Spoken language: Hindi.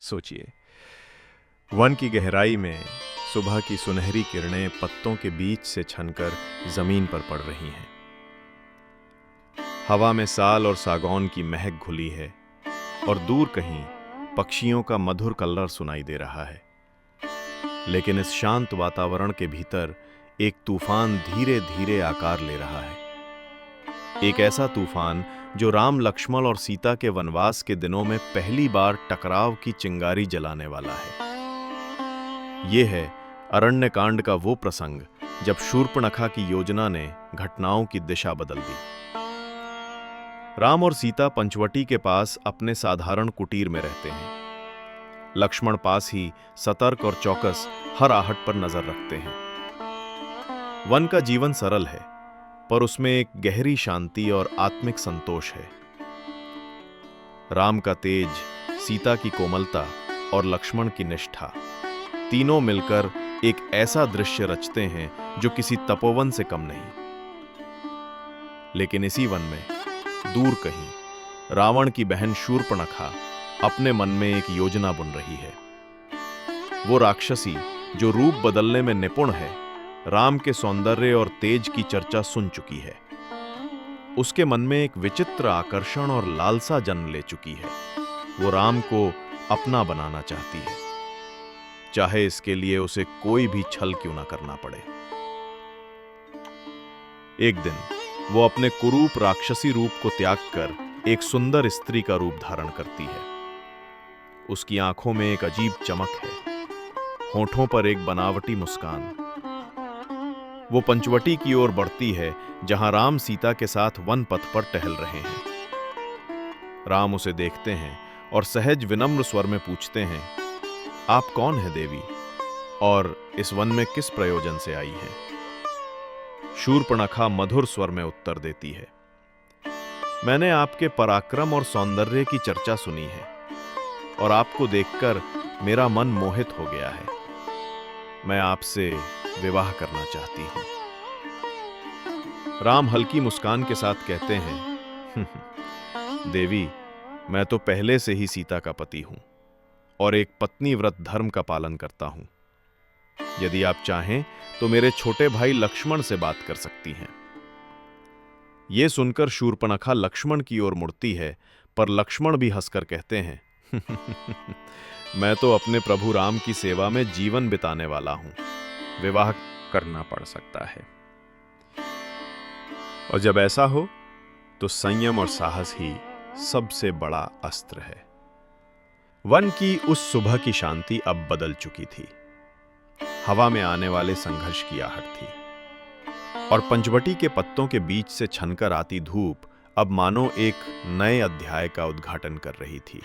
सोचिए, वन की गहराई में सुबह की सुनहरी किरणें पत्तों के बीच से छनकर जमीन पर पड़ रही हैं। हवा में साल और सागौन की महक घुली है और दूर कहीं पक्षियों का मधुर कलरव सुनाई दे रहा है। लेकिन इस शांत वातावरण के भीतर एक तूफान धीरे धीरे आकार ले रहा है। एक ऐसा तूफान जो राम, लक्ष्मण और सीता के वनवास के दिनों में पहली बार टकराव की चिंगारी जलाने वाला है। यह है अरण्यकांड का वो प्रसंग जब शूर्पणखा की योजना ने घटनाओं की दिशा बदल दी। राम और सीता पंचवटी के पास अपने साधारण कुटीर में रहते हैं। लक्ष्मण पास ही सतर्क और चौकस हर आहट पर नजर रखते हैं। वन का जीवन सरल है, पर उसमें एक गहरी शांति और आत्मिक संतोष है। राम का तेज, सीता की कोमलता और लक्ष्मण की निष्ठा, तीनों मिलकर एक ऐसा दृश्य रचते हैं जो किसी तपोवन से कम नहीं। लेकिन इसी वन में दूर कहीं रावण की बहन शूर्पणखा अपने मन में एक योजना बुन रही है। वो राक्षसी जो रूप बदलने में निपुण है, राम के सौंदर्य और तेज की चर्चा सुन चुकी है। उसके मन में एक विचित्र आकर्षण और लालसा जन्म ले चुकी है। वो राम को अपना बनाना चाहती है, चाहे इसके लिए उसे कोई भी छल क्यों ना करना पड़े। एक दिन वो अपने कुरूप राक्षसी रूप को त्याग कर एक सुंदर स्त्री का रूप धारण करती है। उसकी आंखों में एक अजीब चमक है, होठों पर एक बनावटी मुस्कान। वो पंचवटी की ओर बढ़ती है, जहां राम सीता के साथ वन पथ पर टहल रहे हैं। राम उसे देखते हैं और सहज विनम्र स्वर में पूछते हैं, आप कौन है देवी, और इस वन में किस प्रयोजन से आई हैं? शूर्पणखा मधुर स्वर में उत्तर देती है, मैंने आपके पराक्रम और सौंदर्य की चर्चा सुनी है और आपको देखकर मेरा मन मोहित हो गया है। मैं आपसे विवाह करना चाहती हूं। राम हल्की मुस्कान के साथ कहते हैं, देवी, मैं तो पहले से ही सीता का पति हूं और एक पत्नी व्रत धर्म का पालन करता हूं। यदि आप चाहें तो मेरे छोटे भाई लक्ष्मण से बात कर सकती हैं। यह सुनकर शूर्पणखा लक्ष्मण की ओर मुड़ती है, पर लक्ष्मण भी हंसकर कहते हैं, मैं तो अपने प्रभु राम की सेवा में जीवन बिताने वाला हूं। विवाह करना पड़ सकता है, और जब ऐसा हो तो संयम और साहस ही सबसे बड़ा अस्त्र है। वन की उस सुबह की शांति अब बदल चुकी थी। हवा में आने वाले संघर्ष की आहट थी, और पंचवटी के पत्तों के बीच से छनकर आती धूप अब मानो एक नए अध्याय का उद्घाटन कर रही थी।